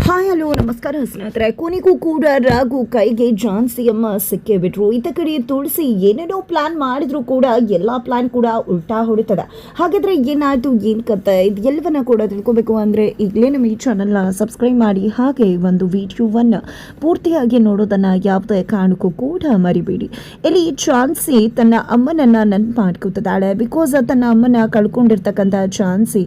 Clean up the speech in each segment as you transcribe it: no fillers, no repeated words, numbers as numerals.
Hi hello ನಮಸ್ಕಾರ ಸ್ನೇಹಿತರೆ. ಕೊನೆಗೂ ಕೂಡ ರಾಘು ಕೈಗೆ ಝಾನ್ಸಿಯಮ್ಮ ಸಿಕ್ಕೇ ಬಿಟ್ರು. ಇತ್ತ ಕಡೆ ತುಳಸಿ ಏನೇನೋ ಪ್ಲಾನ್ ಮಾಡಿದ್ರು ಕೂಡ ಎಲ್ಲ ಪ್ಲಾನ್ ಕೂಡ ಉಲ್ಟಾ ಹೊಡಿತದೆ. ಹಾಗಾದ್ರೆ ಏನಾಯ್ತು, ಏನು ಕತೆ, ಇದು ಎಲ್ಲವನ್ನ ಕೂಡ ತಿಳ್ಕೊಬೇಕು ಅಂದರೆ ಈಗಲೇ ನಮ್ಮ ಈ ಚಾನಲ್ನ ಸಬ್ಸ್ಕ್ರೈಬ್ ಮಾಡಿ, ಹಾಗೆ ಒಂದು ವಿಡಿಯೋವನ್ನು ಪೂರ್ತಿಯಾಗಿ ನೋಡೋದನ್ನು ಯಾವುದೇ ಕಾರಣಕ್ಕೂ ಕೂಡ ಮರಿಬೇಡಿ. ಇಲ್ಲಿ ಝಾನ್ಸಿ ತನ್ನ ಅಮ್ಮನನ್ನು ನೆನಪು ಮಾಡ್ಕೊತಿದ್ದಾಳೆ. ಬಿಕಾಸ್ ತನ್ನ ಅಮ್ಮನ ಕಳ್ಕೊಂಡಿರ್ತಕ್ಕಂಥ ಝಾನ್ಸಿ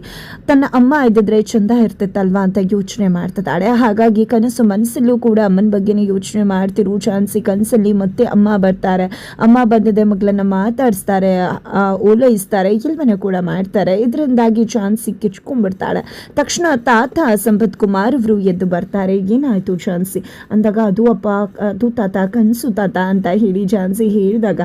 ತನ್ನ ಅಮ್ಮ ಇದ್ದಿದ್ರೆ ಚಂದ ಇರ್ತಿತ್ತಲ್ವಾ ಅಂತ ಯೋಚನೆ ಮಾಡ್ತಿದ್ದಾಳೆ. ಹಾಗಾಗಿ ಕನಸು ಮನಸ್ಸಲ್ಲೂ ಕೂಡ ಅಮ್ಮನ ಬಗ್ಗೆನೇ ಯೋಚನೆ ಮಾಡ್ತಿರು ಝಾನ್ಸಿ. ಕನಸಲ್ಲಿ ಮತ್ತೆ ಅಮ್ಮ ಬರ್ತಾರೆ, ಅಮ್ಮ ಬಂದಿದೆ ಮಗಳನ್ನ ಮಾತಾಡಿಸ್ತಾರೆ, ಓಲೈಸ್ತಾರೆ, ಎಲ್ಲವನ್ನ ಕೂಡ ಮಾಡ್ತಾರೆ. ಇದರಿಂದಾಗಿ ಝಾನ್ಸಿ ಕಿಚ್ಕೊಂಡ್ಬಿಡ್ತಾಳೆ. ತಕ್ಷಣ ತಾತ ಸಂಪತ್ ಕುಮಾರ್ ಅವರು ಎದ್ದು ಬರ್ತಾರೆ. ಏನಾಯ್ತು ಝಾನ್ಸಿ ಅಂದಾಗ, ಅದು ತಾತ ಕನಸು ತಾತ ಅಂತ ಹೇಳಿ ಝಾನ್ಸಿ ಹೇಳಿದಾಗ,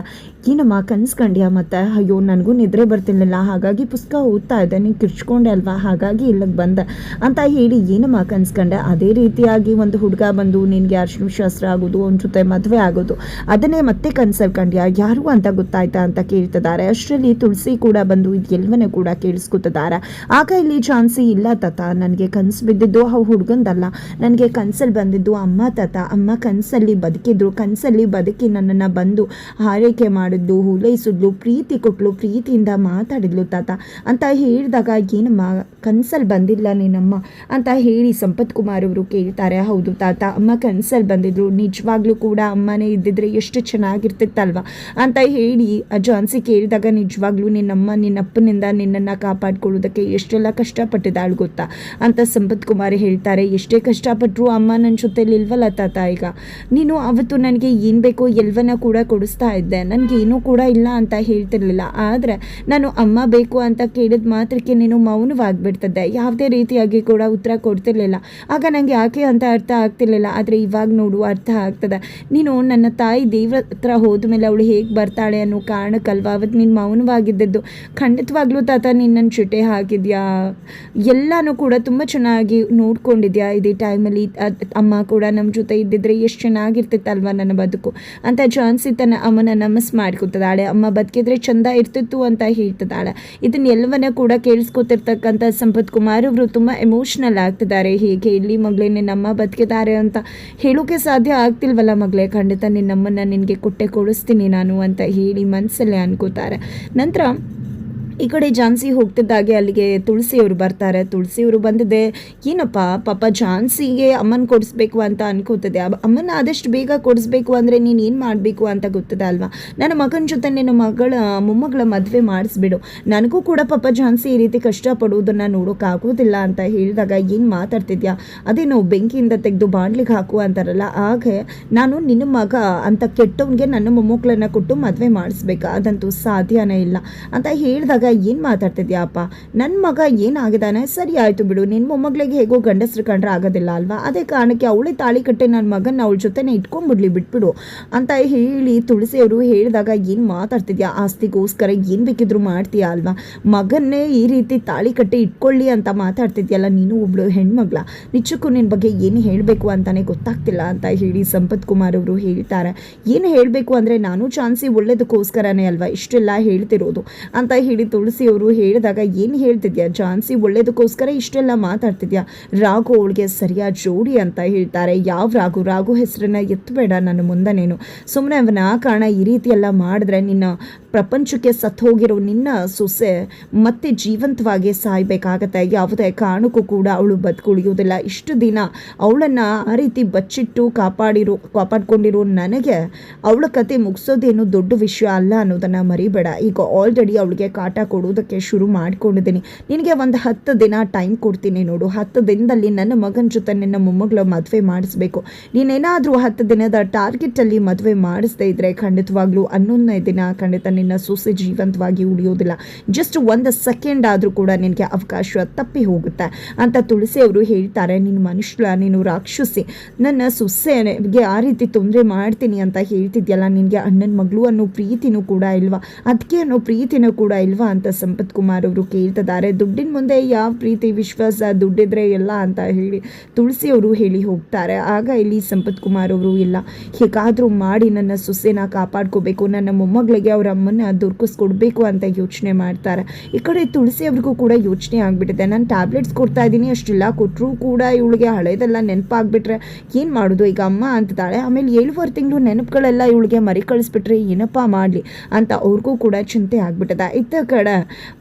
ಏನಮ್ಮ ಕನ್ಸ್ಕೊಂಡ್ಯಾ ಮತ್ತೆ? ಅಯ್ಯೋ ನನಗೂ ನಿದ್ರೆ ಬರ್ತಿರ್ಲಿಲ್ಲ, ಹಾಗಾಗಿ ಪುಸ್ತಕ ಓದ್ತಾ ಇದ್ದೆ, ನೀನು ಕಿರ್ಚ್ಕೊಂಡೆ ಅಲ್ವಾ, ಹಾಗಾಗಿ ಇಲ್ಲಿಗೆ ಬಂದೆ ಅಂತ ಹೇಳಿ, ಏನಮ್ಮ ಕನ್ಸ್ಕೊಂಡೆ? ಅದೇ ರೀತಿಯಾಗಿ ಒಂದು ಹುಡುಗ ಬಂದು ನಿನಗೆ ಅರ್ಶಿನ ಶಾಸ್ತ್ರ ಆಗೋದು, ಅವನ ಜೊತೆ ಮದುವೆ ಆಗೋದು, ಅದನ್ನೇ ಮತ್ತೆ ಕನ್ಸಲ್ಕೊಂಡ್ಯಾ, ಯಾರು ಅಂತ ಗೊತ್ತಾಯ್ತಾ ಅಂತ ಕೇಳ್ತಿದ್ದಾರೆ. ಅಷ್ಟರಲ್ಲಿ ತುಳಸಿ ಕೂಡ ಬಂದು ಇದು ಎಲ್ಲವನ್ನೂ ಕೂಡ ಕೇಳಿಸ್ಕೊತಿದ್ದಾರೆ. ಆಗ ಇಲ್ಲಿ ಝಾನ್ಸಿ, ಇಲ್ಲ ತಾತ, ನನಗೆ ಕನಸು ಬಿದ್ದಿದ್ದು ಹುಡುಗಂದಲ್ಲ, ನನಗೆ ಕನಸಲ್ಲಿ ಬಂದಿದ್ದು ಅಮ್ಮ ತಾತ. ಅಮ್ಮ ಕನಸಲ್ಲಿ ಬದುಕಿದ್ರು, ಕನಸಲ್ಲಿ ಬದುಕಿ ನನ್ನನ್ನು ಬಂದು ಹಾರೈಕೆ ಮಾಡಿದ್ಲು, ಹುಲೈಸಿದ್ಲು, ಪ್ರೀತಿ ಕೊಟ್ಲು, ಪ್ರೀತಿಯಿಂದ ಮಾತಾಡಿದ್ಲು ತಾತ ಅಂತ ಹೇಳಿದಾಗ, ಏನಮ್ಮ ಕನಸಲ್ಲಿ ಬಂದಿಲ್ಲ ನಿನ್ನಮ್ಮ ಅಂತ ಹೇಳಿ ಸಂಪತ್ ಕುಮಾರ್ ಅವರು ಕೇಳ್ತಾರೆ. ಹೌದು ತಾತ, ಅಮ್ಮ ಕನಸಲ್ಲಿ ಬಂದಿದ್ರು, ನಿಜವಾಗ್ಲೂ ಕೂಡ ಅಮ್ಮನೇ ಇದ್ದಿದ್ರೆ ಎಷ್ಟು ಚೆನ್ನಾಗಿರ್ತಿತ್ತಲ್ವ ಅಂತ ಹೇಳಿ ಝಾನ್ಸಿ ಕೇಳಿದಾಗ, ನಿಜವಾಗ್ಲೂ ನಿನ್ನಮ್ಮ ನಿನ್ನಪ್ಪನಿಂದ ನಿನ್ನನ್ನು ಕಾಪಾಡ್ಕೊಳ್ಳೋದಕ್ಕೆ ಎಷ್ಟೆಲ್ಲ ಕಷ್ಟಪಟ್ಟಿದ್ದಾಳು ಗೊತ್ತಾ ಅಂತ ಸಂಪತ್ ಕುಮಾರ್ ಹೇಳ್ತಾರೆ. ಎಷ್ಟೇ ಕಷ್ಟಪಟ್ಟರು ಅಮ್ಮ ನನ್ನ ಜೊತೆಲಿ ಇಲ್ವಲ್ಲ ತಾತ, ಈಗ ನೀನು ಅವತ್ತು ನನಗೆ ಏನು ಬೇಕೋ ಎಲ್ಲವನ್ನ ಕೂಡ ಕೊಡಿಸ್ತಾ ಇದ್ದೆ, ನನಗೆ ಏನೂ ಕೂಡ ಇಲ್ಲ ಅಂತ ಹೇಳ್ತಿರ್ಲಿಲ್ಲ. ಆದರೆ ನಾನು ಅಮ್ಮ ಬೇಕು ಅಂತ ಕೇಳಿದ ಮಾತ್ರಕ್ಕೆ ನೀನು ಮೌನವಾಗಿಬಿಡ್ತಿದ್ದೆ, ಯಾವುದೇ ರೀತಿಯಾಗಿ ಕೂಡ ಉತ್ತರ ಕೊಡ್ತಿರ್ಲಿಲ್ಲ. ಆಗ ನನಗೆ ಯಾಕೆ ಅಂತ ಅರ್ಥ ಆಗ್ತಿರ್ಲಿಲ್ಲ. ಆದರೆ ಇವಾಗ ನೋಡು ಅರ್ಥ ಆಗ್ತದೆ. ನೀನು ನನ್ನ ತಾಯಿ ದೇವ್ರ ಹತ್ರ ಹೋದ ಮೇಲೆ ಅವಳು ಹೇಗೆ ಬರ್ತಾಳೆ ಅನ್ನೋ ಕಾರಣಕ್ಕಲ್ವ ಅವತ್ತು ನೀನು ಮೌನವಾಗಿದ್ದದ್ದು. ಖಂಡಿತವಾಗ್ಲೂ ತಾತ ನೀನು ನನ್ನ ಜೊತೆ ಹಾಕಿದ್ಯಾ, ಎಲ್ಲನೂ ಕೂಡ ತುಂಬ ಚೆನ್ನಾಗಿ ನೋಡ್ಕೊಂಡಿದ್ಯಾ. ಇದೇ ಟೈಮಲ್ಲಿ ಅಮ್ಮ ಕೂಡ ನಮ್ಮ ಜೊತೆ ಇದ್ದಿದ್ರೆ ಎಷ್ಟು ಚೆನ್ನಾಗಿರ್ತಿತ್ತಲ್ವ ನನ್ನ ಬದುಕು ಅಂತ ಝಾನ್ಸಿ ತನ್ನ ಅಮ್ಮನ ಮಿಸ್ ಮಾಡ್ಕೊತಿದ್ದಾಳೆ. ಅಮ್ಮ ಬದುಕಿದ್ರೆ ಚಂದ ಇರ್ತಿತ್ತು ಅಂತ ಹೇಳ್ತಿದ್ದಾಳೆ. ಇದನ್ನ ಎಲ್ಲವನ್ನ ಕೂಡ ಕೇಳಿಸ್ಕೊತಿರ್ತಕ್ಕಂಥ ಸಂಪತ್ ಕುಮಾರ್ ಅವರು ತುಂಬ ಎಮೋಷ್ನಲ್ ಆಗ್ತಿದ್ದಾರೆ. ಹೇಗೆ ಇಲ್ಲಿ ಮಗಳೇ ನಿನ್ನಮ್ಮ ಬದುಕಿದ್ದಾರೆ ಅಂತ ಹೇಳೋಕೆ ಸಾಧ್ಯ ಆಗ್ತಿಲ್ವಲ್ಲ ಮಗಳೇ, ಖಂಡಿತ ನಿನ್ನಮ್ಮನ್ನ ನಿನಗೆ ಕೊಡಿಸ್ತೀನಿ ನಾನು ಅಂತ ಹೇಳಿ ಮನಸ್ಸಲ್ಲೇ ಅನ್ಕೋತಾರೆ. ನಂತರ ಈ ಕಡೆ ಝಾನ್ಸಿ ಹೋಗ್ತಿದ್ದಾಗೆ ಅಲ್ಲಿಗೆ ತುಳಸಿಯವರು ಬರ್ತಾರೆ. ತುಳಸಿಯವರು ಬಂದಿದೆ, ಏನಪ್ಪ ಪಾಪ ಝಾನ್ಸಿಗೆ ಅಮ್ಮನ ಕೊಡಿಸ್ಬೇಕು ಅಂತ ಅನ್ಕೋತಿದೆ, ಅಮ್ಮನ ಆದಷ್ಟು ಬೇಗ ಕೊಡಿಸ್ಬೇಕು ಅಂದರೆ ನೀನು ಏನು ಮಾಡಬೇಕು ಅಂತ ಗೊತ್ತಿದೆ ಅಲ್ವಾ, ನನ್ನ ಮಗನ ಜೊತೆ ನಿನ್ನ ಮೊಮ್ಮಗಳ ಮದುವೆ ಮಾಡಿಸ್ಬಿಡು, ನನಗೂ ಕೂಡ ಪಾಪ ಝಾನ್ಸಿ ಈ ರೀತಿ ಕಷ್ಟಪಡುವುದನ್ನು ನೋಡೋಕ್ಕಾಗೋದಿಲ್ಲ ಅಂತ ಹೇಳಿದಾಗ, ಏನು ಮಾತಾಡ್ತಿದ್ಯಾ, ಅದೇನೋ ಬೆಂಕಿಯಿಂದ ತೆಗೆದು ಬಾಣ್ಲಿಗೆ ಹಾಕು ಅಂತಾರಲ್ಲ, ಹಾಗೆ ನಾನು ನಿನ್ನ ಮಗ ಅಂತ ಕೆಟ್ಟವನಿಗೆ ನನ್ನ ಮೊಮ್ಮಕ್ಕಳನ್ನು ಕೊಟ್ಟು ಮದುವೆ ಮಾಡಿಸ್ಬೇಕಾ, ಅದಂತೂ ಸಾಧ್ಯನೇ ಇಲ್ಲ ಅಂತ ಹೇಳಿದಾಗ, ಏನು ಮಾತಾಡ್ತಿದ್ಯಾ ಅಪ್ಪ, ನನ್ನ ಮಗ ಏನಾಗಿದ್ದಾನೆ, ಸರಿ ಆಯಿತು ಬಿಡು, ನಿನ್ನ ಮೊಮ್ಮಗಳಿಗೆ ಹೇಗೋ ಗಂಡಸ್ರು ಕಂಡ್ರೆ ಆಗೋದಿಲ್ಲ ಅಲ್ವಾ, ಅದೇ ಕಾರಣಕ್ಕೆ ಅವಳೇ ತಾಳಿ ಕಟ್ಟೆ ನನ್ನ ಮಗನ ಅವಳ ಜೊತೆನೇ ಇಟ್ಕೊಂಡ್ಬಿಡ್ಲಿ, ಬಿಟ್ಬಿಡು ಅಂತ ಹೇಳಿ ತುಳಸಿಯವರು ಹೇಳಿದಾಗ, ಏನು ಮಾತಾಡ್ತಿದ್ಯಾ, ಆಸ್ತಿಗೋಸ್ಕರ ಏನು ಬೇಕಿದ್ರು ಮಾಡ್ತೀಯಾ ಅಲ್ವಾ, ಮಗನ್ನೇ ಈ ರೀತಿ ತಾಳಿ ಕಟ್ಟೆ ಇಟ್ಕೊಳ್ಳಿ ಅಂತ ಮಾತಾಡ್ತಿದ್ಯಲ್ಲ, ನೀನು ಒಬ್ಳು ಹೆಣ್ಮಗ್ಳ, ನಿಜಕ್ಕೂ ನಿನ್ನ ಬಗ್ಗೆ ಏನು ಹೇಳಬೇಕು ಅಂತಾನೆ ಗೊತ್ತಾಗ್ತಿಲ್ಲ ಅಂತ ಹೇಳಿ ಸಂಪತ್ ಕುಮಾರ್ ಅವರು ಹೇಳ್ತಾರೆ. ಏನು ಹೇಳಬೇಕು ಅಂದರೆ, ನಾನು ಝಾನ್ಸಿ ಒಳ್ಳೇದಕ್ಕೋಸ್ಕರನೇ ಅಲ್ವಾ ಇಷ್ಟೆಲ್ಲ ಹೇಳ್ತಿರೋದು ಅಂತ ಹೇಳಿ ತುಳಸಿಯವರು ಹೇಳಿದಾಗ, ಏನು ಹೇಳ್ತಿದ್ಯಾ, ಝಾನ್ಸಿ ಒಳ್ಳೇದಕ್ಕೋಸ್ಕರ ಇಷ್ಟೆಲ್ಲ ಮಾತಾಡ್ತಿದ್ಯಾ, ರಾಘು ಅವಳಿಗೆ ಸರಿಯಾದ ಜೋಡಿ ಅಂತ ಹೇಳ್ತಾರೆ. ಯಾವ ರಾಘು ಹೆಸರನ್ನ ಎತ್ತಬೇಡ ನನ್ನ ಮುಂದೆ, ನೀನು ಸುಮ್ಮನೆ ಅವನ ಕಾರಣ ಈ ರೀತಿ ಎಲ್ಲ ಮಾಡಿದ್ರೆ ನಿನ್ನ ಪ್ರಪಂಚಕ್ಕೆ ಸತ್ತು ಹೋಗಿರೋ ನಿನ್ನ ಸೊಸೆ ಮತ್ತೆ ಜೀವಂತವಾಗಿ ಸಾಯ್ಬೇಕಾಗತ್ತೆ, ಯಾವುದೇ ಕಾರಣಕ್ಕೂ ಕೂಡ ಅವಳು ಬದುಕುಳಿಯೋದಿಲ್ಲ. ಇಷ್ಟು ದಿನ ಅವಳನ್ನು ಆ ರೀತಿ ಬಚ್ಚಿಟ್ಟು ಕಾಪಾಡ್ಕೊಂಡಿರೋ ನನಗೆ ಅವಳ ಕತೆ ಮುಗಿಸೋದೇನು ದೊಡ್ಡ ವಿಷಯ ಅಲ್ಲ ಅನ್ನೋದನ್ನು ಮರಿಬೇಡ. ಈಗ ಆಲ್ರೆಡಿ ಅವಳಿಗೆ ಕಾಟ ಕೊಡೋದಕ್ಕೆ ಶುರು ಮಾಡ್ಕೊಂಡಿದ್ದೀನಿ, ನಿನಗೆ ಒಂದು 10 ದಿನ ಟೈಮ್ ಕೊಡ್ತೀನಿ ನೋಡು, 10 ದಿನದಲ್ಲಿ ನನ್ನ ಮಗನ ಜೊತೆ ನಿನ್ನ ಮೊಮ್ಮಗಳ ಮದುವೆ ಮಾಡಿಸ್ಬೇಕು. ನೀನೇನಾದರೂ 10 ದಿನದ ಟಾರ್ಗೆಟಲ್ಲಿ ಮದುವೆ ಮಾಡಿಸ್ದೇ ಇದ್ರೆ ಖಂಡಿತವಾಗ್ಲೂ 11ನೇ ದಿನ ಖಂಡಿತ ನಿನ್ನ ಸೊಸೆ ಜೀವಂತವಾಗಿ ಉಳಿಯೋದಿಲ್ಲ. ಜಸ್ಟ್ 1 ಸೆಕೆಂಡ್ ಆದರೂ ಕೂಡ ನಿನಗೆ ಅವಕಾಶ ತಪ್ಪಿ ಹೋಗುತ್ತೆ ಅಂತ ತುಳಸಿ ಅವರು ಹೇಳ್ತಾರೆ. ನೀನು ಮನುಷ್ಯ, ನೀನು ರಾಕ್ಷಸಿ, ನನ್ನ ಸೊಸೆಗೆ ಆ ರೀತಿ ತೊಂದರೆ ಮಾಡ್ತೀನಿ ಅಂತ ಹೇಳ್ತಿದ್ಯಲ್ಲ, ನಿನಗೆ ಅಣ್ಣನ ಮಗಳು ಅನ್ನೋ ಪ್ರೀತಿನೂ ಕೂಡ ಇಲ್ವಾ, ಅದಕ್ಕೆ ಅನ್ನೋ ಪ್ರೀತಿನೂ ಕೂಡ ಇಲ್ವಾ ಅಂತ ಸಂಪತ್ ಕುಮಾರ್ ಅವರು ಕೇಳ್ತಿದ್ದಾರೆ. ದುಡ್ಡಿನ ಮುಂದೆ ಯಾವ ಪ್ರೀತಿ ವಿಶ್ವಾಸ, ದುಡ್ಡಿದ್ರೆ ಎಲ್ಲ ಅಂತ ಹೇಳಿ ತುಳಸಿ ಅವರು ಹೇಳಿ ಹೋಗ್ತಾರೆ. ಆಗ ಇಲ್ಲಿ ಸಂಪತ್ ಕುಮಾರ್ ಅವರು ಇಲ್ಲ, ಹೇಗಾದರೂ ಮಾಡಿ ನನ್ನ ಸೊಸೆನ ಕಾಪಾಡ್ಕೋಬೇಕು, ನನ್ನ ಮೊಮ್ಮಗಳಿಗೆ ಅವ್ರ ಅಮ್ಮನ ದೊರಕಿಸ್ಕೊಡ್ಬೇಕು ಅಂತ ಯೋಚನೆ ಮಾಡ್ತಾರೆ. ಈ ಕಡೆ ತುಳಸಿ ಅವ್ರಿಗೂ ಕೂಡ ಯೋಚನೆ ಆಗಿಬಿಟ್ಟಿದೆ, ನಾನು ಟ್ಯಾಬ್ಲೆಟ್ಸ್ ಕೊಡ್ತಾ ಇದ್ದೀನಿ, ಅಷ್ಟೆಲ್ಲ ಕೊಟ್ಟರೂ ಕೂಡ ಇವಳಿಗೆ ಹಳೇದೆಲ್ಲ ನೆನಪಾಗ್ಬಿಟ್ರೆ ಏನು ಮಾಡೋದು ಈಗ ಅಮ್ಮ ಅಂತಿದ್ದಾಳೆ. ಆಮೇಲೆ 7 ತಿಂಗಳು ನೆನಪುಗಳೆಲ್ಲ ಇವಳಿಗೆ ಮರಿ ಕಳಿಸ್ಬಿಟ್ರೆ ಏನಪ್ಪ ಮಾಡಲಿ ಅಂತ ಅವ್ರಿಗೂ ಕೂಡ ಚಿಂತೆ ಆಗ್ಬಿಟ್ಟಿದೆ. ಇತ್ತ ಕಡೆ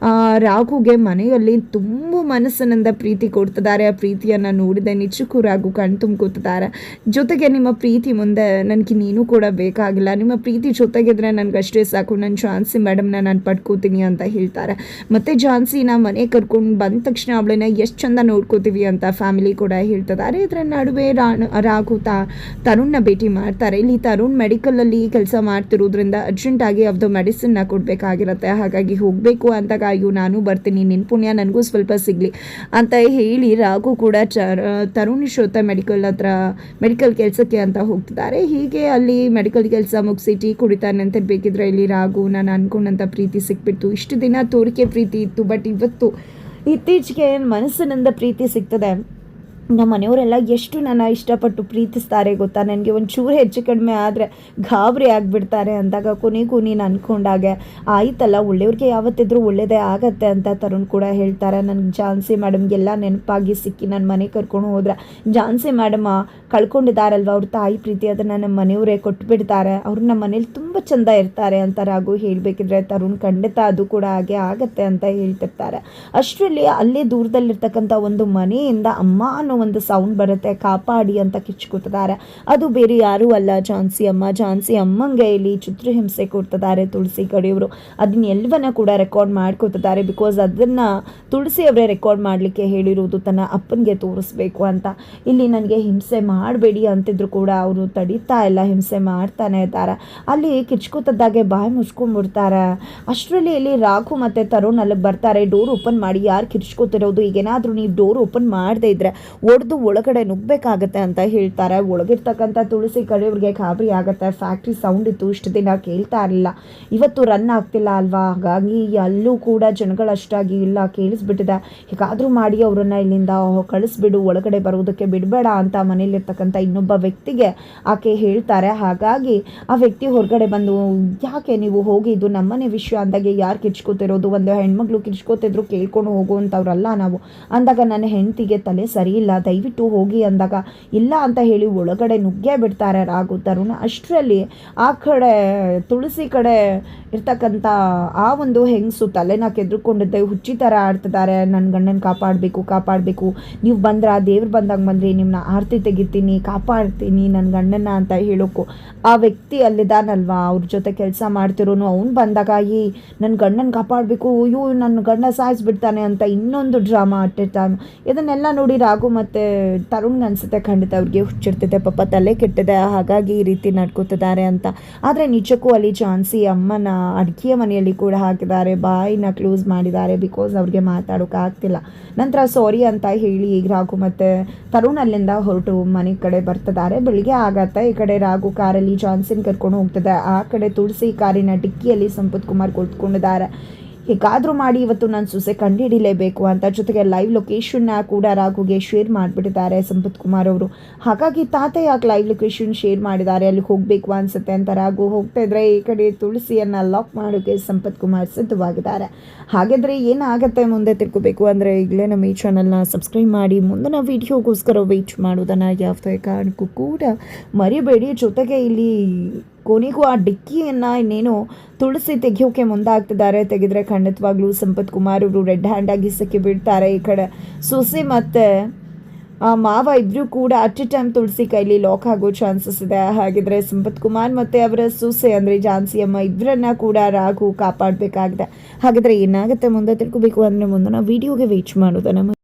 ರಾಘುಗೆ ಮನೆಯಲ್ಲಿ ತುಂಬ ಮನಸ್ಸಿನಿಂದ ಪ್ರೀತಿ ಕೊಡ್ತಿದ್ದಾರೆ. ಆ ಪ್ರೀತಿಯನ್ನು ನೋಡಿದೆ ನಿಜಕ್ಕೂ ರಾಘು ಕಣ್ ತುಂಬ್ಕೊತಿದ್ದಾರೆ. ಜೊತೆಗೆ ನಿಮ್ಮ ಪ್ರೀತಿ ಮುಂದೆ ನನಗೆ ನೀನು ಕೂಡ ಬೇಕಾಗಿಲ್ಲ, ನಿಮ್ಮ ಪ್ರೀತಿ ಜೊತೆಗಿದ್ರೆ ನನಗಷ್ಟೇ ಸಾಕು, ನನ್ನ ಝಾನ್ಸಿ ಮೇಡಮ್ನ ನಾನು ಪಡ್ಕೋತೀನಿ ಅಂತ ಹೇಳ್ತಾರೆ. ಮತ್ತು ಝಾನ್ಸಿನ ಮನೆ ಕರ್ಕೊಂಡು ಬಂದ ತಕ್ಷಣ ಅವಳನ್ನ ಎಷ್ಟು ಚಂದ ನೋಡ್ಕೋತೀವಿ ಅಂತ ಫ್ಯಾಮಿಲಿ ಕೂಡ ಹೇಳ್ತಿದ್ದಾರೆ. ಇದರ ನಡುವೆ ರಾಘು ತರುಣ್ನ ಭೇಟಿ ಮಾಡ್ತಾರೆ. ಇಲ್ಲಿ ತರುಣ್ ಮೆಡಿಕಲಲ್ಲಿ ಕೆಲಸ ಮಾಡ್ತಿರೋದ್ರಿಂದ ಅರ್ಜೆಂಟಾಗಿ ಅವ್ರದ್ದು ಮೆಡಿಸಿನ್ನ ಕೊಡಬೇಕಾಗಿರುತ್ತೆ. ಹಾಗಾಗಿ ಹೋಗಬೇಕು ಅಂದಾಗ ಅಯ್ಯೋ ನಾನು ಬರ್ತೀನಿ, ನಿನ್ನ ಪುಣ್ಯ ನನಗೂ ಸ್ವಲ್ಪ ಸಿಗಲಿ ಅಂತ ಹೇಳಿ ರಾಘು ಕೂಡ ತರುಣ್ ಜೊತೆ ಮೆಡಿಕಲ್ ಕೆಲಸಕ್ಕೆ ಅಂತ ಹೋಗ್ತಿದ್ದಾರೆ. ಹೀಗೆ ಅಲ್ಲಿ ಮೆಡಿಕಲ್ ಕೆಲಸ ಮುಗಿಸಿ ಟೀ ಕುಡಿತಾ ನಿಂತಿರ್ಬೇಕಿದ್ರೆ ಇಲ್ಲಿ ರಾಘು ನಾನು ಅನ್ಕೊಂಡಂಥ ಪ್ರೀತಿ ಸಿಕ್ಬಿಟ್ಟು. ಇಷ್ಟು ದಿನ ತೋರಿಕೆ ಪ್ರೀತಿ ಇತ್ತು, ಬಟ್ ಇವತ್ತು ಇತ್ತೀಚೆಗೆ ಮನಸ್ಸಿನಿಂದ ಪ್ರೀತಿ ಸಿಗ್ತದೆ. ನಮ್ಮ ಮನೆಯವರೆಲ್ಲ ಎಷ್ಟು ನನ್ನ ಇಷ್ಟಪಟ್ಟು ಪ್ರೀತಿಸ್ತಾರೆ ಗೊತ್ತಾ, ನನಗೆ ಒಂಚೂರು ಹೆಚ್ಚು ಕಡಿಮೆ ಆದರೆ ಗಾಬರಿ ಆಗಿಬಿಡ್ತಾರೆ ಅಂದಾಗ ಕೊನೆಗೂ ನೀನು ಅಂದ್ಕೊಂಡಾಗೆ ಆಯ್ತಲ್ಲ, ಒಳ್ಳೆಯವ್ರಿಗೆ ಯಾವತ್ತಿದ್ರೂ ಒಳ್ಳೆಯದೇ ಆಗತ್ತೆ ಅಂತ ತರುಣ್ ಕೂಡ ಹೇಳ್ತಾರೆ. ನನಗೆ ಝಾನ್ಸಿ ಮೇಡಮ್ಗೆಲ್ಲ ನೆನಪಾಗಿ ಸಿಕ್ಕಿ ನನ್ನ ಮನೆ ಕರ್ಕೊಂಡು ಹೋದ್ರೆ ಝಾನ್ಸಿ ಮೇಡಮ್ ಕಳ್ಕೊಂಡಿದ್ದಾರಲ್ವ ಅವ್ರ ತಾಯಿ ಪ್ರೀತಿ, ಅದನ್ನು ನಮ್ಮ ಮನೆಯವರೇ ಕೊಟ್ಬಿಡ್ತಾರೆ, ಅವ್ರು ನಮ್ಮ ಮನೇಲಿ ತುಂಬ ಚೆಂದ ಇರ್ತಾರೆ ಅಂತ ರಾಘು ಹೇಳಬೇಕಿದ್ರೆ ತರುಣ್ ಖಂಡಿತ ಅದು ಕೂಡ ಹಾಗೆ ಆಗತ್ತೆ ಅಂತ ಹೇಳ್ತಿರ್ತಾರೆ. ಅಷ್ಟರಲ್ಲಿ ಅಲ್ಲೇ ದೂರದಲ್ಲಿರ್ತಕ್ಕಂಥ ಒಂದು ಮನೆಯಿಂದ ಅಮ್ಮ ಅನ್ನೋ ಒಂದು ಸೌಂಡ್ ಬರುತ್ತೆ, ಕಾಪಾಡಿ ಅಂತ ಕಿಚ್ಕೋತಿದ್ದಾರೆ. ಅದು ಬೇರೆ ಯಾರೂ ಅಲ್ಲ, ಝಾನ್ಸಿ ಅಮ್ಮ. ಝಾನ್ಸಿ ಅಮ್ಮಂಗೆ ಇಲ್ಲಿ ಚಿತ್ರಹಿಂಸೆ ಕೊಡ್ತಿದ್ದಾರೆ ತುಳಸಿ ಕಡೆಯವರು. ಅದನ್ನ ಎಲ್ಲವನ್ನ ಕೂಡ ರೆಕಾರ್ಡ್ ಮಾಡ್ಕೋತಿದ್ದಾರೆ. ಬಿಕಾಸ್ ಅದನ್ನು ತುಳಸಿ ಅವರೇ ರೆಕಾರ್ಡ್ ಮಾಡಲಿಕ್ಕೆ ಹೇಳಿರೋದು ತನ್ನ ಅಪ್ಪನಿಗೆ ತೋರಿಸ್ಬೇಕು ಅಂತ. ಇಲ್ಲಿ ನನಗೆ ಹಿಂಸೆ ಮಾಡಬೇಡಿ ಅಂತಿದ್ರು ಕೂಡ ಅವರು ತಡೀತಾ ಇಲ್ಲ, ಹಿಂಸೆ ಮಾಡ್ತಾನೆ ಇದ್ದಾರೆ. ಅಲ್ಲಿ ಕಿಚ್ಕೋತದ್ದಾಗೆ ಬಾಯಿ ಮುಚ್ಕೊಂಡ್ಬಿಡ್ತಾರೆ. ಅಷ್ಟರಲ್ಲಿ ಇಲ್ಲಿ ರಾಘು ಮತ್ತು ತರುಣ್ ಅಲ್ಲಿ ಬರ್ತಾರೆ. ಡೋರ್ ಓಪನ್ ಮಾಡಿ, ಯಾರು ಕಿಚ್ಕೋತಿರೋದು, ಈಗೇನಾದರೂ ನೀವು ಡೋರ್ ಓಪನ್ ಮಾಡದೇ ಇದ್ರೆ ಒಡೆದು ಒಳಗಡೆ ನುಗ್ಗಬೇಕಾಗತ್ತೆ ಅಂತ ಹೇಳ್ತಾರೆ. ಒಳಗಿರ್ತಕ್ಕಂಥ ತುಳಸಿ ಕಡೆಯವ್ರಿಗೆ ಗಾಬರಿ ಆಗುತ್ತೆ. ಫ್ಯಾಕ್ಟ್ರಿ ಸೌಂಡ್ ಇತ್ತು, ಇಷ್ಟು ದಿನ ಕೇಳ್ತಾ ಇರಲಿಲ್ಲ, ಇವತ್ತು ರನ್ ಆಗ್ತಿಲ್ಲ ಅಲ್ವಾ, ಹಾಗಾಗಿ ಅಲ್ಲೂ ಕೂಡ ಜನಗಳಷ್ಟಾಗಿ ಇಲ್ಲ, ಕೇಳಿಸ್ಬಿಟ್ಟಿದೆ. ಹೇಗಾದರೂ ಮಾಡಿ ಅವರನ್ನು ಇಲ್ಲಿಂದ ಕಳಿಸ್ಬಿಡು, ಒಳಗಡೆ ಬರೋದಕ್ಕೆ ಬಿಡಬೇಡ ಅಂತ ಮನೇಲಿರ್ತಕ್ಕಂಥ ಇನ್ನೊಬ್ಬ ವ್ಯಕ್ತಿಗೆ ಆಕೆ ಹೇಳ್ತಾರೆ. ಹಾಗಾಗಿ ಆ ವ್ಯಕ್ತಿ ಹೊರಗಡೆ ಬಂದು ಯಾಕೆ ನೀವು ಹೋಗಿ, ಇದು ನಮ್ಮನೆ ವಿಷಯ ಅಂದಾಗೆ ಯಾರು ಕಿಚ್ಕೋತಿರೋದು, ಒಂದು ಹೆಣ್ಮಕ್ಳು ಕಿಚ್ಕೋತಿದ್ರು ಕೇಳ್ಕೊಂಡು ಹೋಗುವಂಥವ್ರಲ್ಲ ನಾವು ಅಂದಾಗ ನನ್ನ ಹೆಂಡತಿಗೆ ತಲೆ ಸರಿ ಇಲ್ಲ, ದಯವಿಟ್ಟು ಹೋಗಿ ಅಂದಾಗ ಇಲ್ಲ ಅಂತ ಹೇಳಿ ಒಳಗಡೆ ನುಗ್ಗೇ ಬಿಡ್ತಾರೆ ರಾಘು ತರುಣ್. ಅಷ್ಟರಲ್ಲಿ ಆ ಕಡೆ ತುಳಸಿ ಕಡೆ ಇರ್ತಕ್ಕಂಥ ಆ ಒಂದು ಹೆಂಗಸು ತಲೆನ ಕೆದ್ರುಕೊಂಡಿದ್ದೆ ಹುಚ್ಚಿ ಥರ ಆಡ್ತಿದ್ದಾರೆ. ನನ್ನ ಗಂಡನ ಕಾಪಾಡಬೇಕು, ನೀವು ಬಂದ್ರ ದೇವ್ರು ಬಂದಾಗ ಬಂದ್ರಿ, ನಿಮ್ಮನ್ನ ಆರತಿ ತೆಗಿತೀನಿ, ಕಾಪಾಡ್ತೀನಿ ನನ್ನ ಗಂಡನ ಅಂತ ಹೇಳೋಕ್ಕೂ ಆ ವ್ಯಕ್ತಿ ಅಲ್ಲಿದ್ದಾನಲ್ವಾ, ಅವ್ರ ಜೊತೆ ಕೆಲಸ ಮಾಡ್ತಿರೋನು, ಅವ್ನು ಬಂದಾಗ ಈ ನನ್ನ ಗಂಡನ ಕಾಪಾಡಬೇಕು, ಅಯ್ಯೋ ನನ್ನ ಗಂಡ ಸಾಯಿಸ್ಬಿಡ್ತಾನೆ ಅಂತ ಇನ್ನೊಂದು ಡ್ರಾಮಾ ಆಟಿರ್ತಾನೆ. ಇದನ್ನೆಲ್ಲ ನೋಡಿ ರಾಘು ಮತ್ತು ತರುಣ್ಗೆ ಅನಿಸುತ್ತೆ ಖಂಡಿತ ಅವ್ರಿಗೆ ಹುಚ್ಚಿಡ್ತಿದೆ, ಪಾಪ ತಲೆ ಕೆಟ್ಟಿದೆ, ಹಾಗಾಗಿ ಈ ರೀತಿ ನಡ್ಕೋತಿದ್ದಾರೆ ಅಂತ. ಆದರೆ ನಿಜಕ್ಕೂ ಅಲ್ಲಿ ಝಾನ್ಸಿ ಅಮ್ಮನ ಅಡುಗೆ ಮನೆಯಲ್ಲಿ ಕೂಡ ಹಾಕಿದ್ದಾರೆ, ಬಾಯಿನ ಕ್ಲೋಸ್ ಮಾಡಿದ್ದಾರೆ, ಬಿಕಾಸ್ ಅವ್ರಿಗೆ ಮಾತಾಡೋಕ್ಕಾಗ್ತಿಲ್ಲ. ನಂತರ ಸಾರಿ ಅಂತ ಹೇಳಿ ಈಗ ರಾಘು ಮತ್ತು ತರುಣ್ ಅಲ್ಲಿಂದ ಹೊರಟು ಮನೆ ಕಡೆ ಬರ್ತಿದ್ದಾರೆ. ಬೆಳಿಗ್ಗೆ ಆಗತ್ತೆ. ಈ ಕಡೆ ರಾಘು ಕಾರಲ್ಲಿ ಝಾನ್ಸಿನ ಕರ್ಕೊಂಡು ಹೋಗ್ತದೆ, ಆ ಕಡೆ ತುಳಸಿ ಕಾರಿನ ಡಿಕ್ಕಿಯಲ್ಲಿ ಸಂಪತ್ ಕುಮಾರ್ ಕುಳಿತುಕೊಂಡಿದ್ದಾರೆ. ಹೇಗಾದರೂ ಮಾಡಿ ಇವತ್ತು ನಾನು ಸೊಸೆ ಕಂಡುಹಿಡಿಲೇಬೇಕು ಅಂತ. ಜೊತೆಗೆ ಲೈವ್ ಲೊಕೇಶನ್ನ ಕೂಡ ರಾಘುಗೆ ಶೇರ್ ಮಾಡಿಬಿಟ್ಟಿದ್ದಾರೆ ಸಂಪತ್ ಕುಮಾರ್ ಅವರು. ಹಾಗಾಗಿ ತಾತ ಯಾಕೆ ಲೈವ್ ಲೊಕೇಶನ್ ಶೇರ್ ಮಾಡಿದ್ದಾರೆ, ಅಲ್ಲಿಗೆ ಹೋಗಬೇಕು ಅನಿಸುತ್ತೆ ಅಂತ ರಾಘು ಹೋಗ್ತಾ ಇದ್ರೆ ಈ ಕಡೆ ತುಳಸಿಯನ್ನು ಲಾಕ್ ಮಾಡೋಕ್ಕೆ ಸಂಪತ್ ಕುಮಾರ್ ಸಿದ್ಧವಾಗಿದ್ದಾರೆ. ಹಾಗಾದರೆ ಏನಾಗುತ್ತೆ ಮುಂದೆ ತಿಳ್ಕೋಬೇಕು ಅಂದರೆ ಈಗಲೇ ನಮ್ಮ ಈ ಚಾನಲ್ನ ಸಬ್ಸ್ಕ್ರೈಬ್ ಮಾಡಿ ಮುಂದಿನ ವೀಡಿಯೋಗೋಸ್ಕರ ವೆಯ್ಟ್ ಮಾಡೋದನ್ನು ಯಾವುದೇ ಕಾರಣಕ್ಕೂ ಕೂಡ ಮರಿಬೇಡಿ. ಜೊತೆಗೆ ಇಲ್ಲಿ ಕೊನೆಗೂ ಆ ಡಿಕ್ಕಿಯನ್ನು ಇನ್ನೇನು ತುಳಸಿ ತೆಗಿಯೋಕೆ ಮುಂದಾಗ್ತಿದ್ದಾರೆ. ತೆಗೆದ್ರೆ ಖಂಡಿತವಾಗ್ಲೂ ಸಂಪತ್ ಕುಮಾರ್ ಅವರು ರೆಡ್ ಹ್ಯಾಂಡ್ ಆಗಿ ಸಿಕ್ಕಿ ಬಿಡ್ತಾರೆ. ಈ ಕಡೆ ಸೊಸೆ ಮತ್ತು ಮಾವ ಇಬ್ಬರು ಕೂಡ ಅಟ್ ಎ ಟೈಮ್ ತುಳಸಿ ಕೈಲಿ ಲಾಕ್ ಆಗೋ ಚಾನ್ಸಸ್ ಇದೆ. ಹಾಗಿದ್ರೆ ಸಂಪತ್ ಕುಮಾರ್ ಮತ್ತು ಅವರ ಸೊಸೆ ಅಂದರೆ ಝಾನ್ಸಿ ಅಮ್ಮ ಇಬ್ಬರನ್ನ ಕೂಡ ರಾಘು ಕಾಪಾಡಬೇಕಾಗಿದೆ. ಹಾಗಿದ್ರೆ ಏನಾಗುತ್ತೆ ಮುಂದೆ ತಿಳ್ಕೋಬೇಕು ಅಂದರೆ ಮುಂದಿನ ವೀಡಿಯೋಗೆ ವೇಟ್ ಮಾಡೋದನ್ನು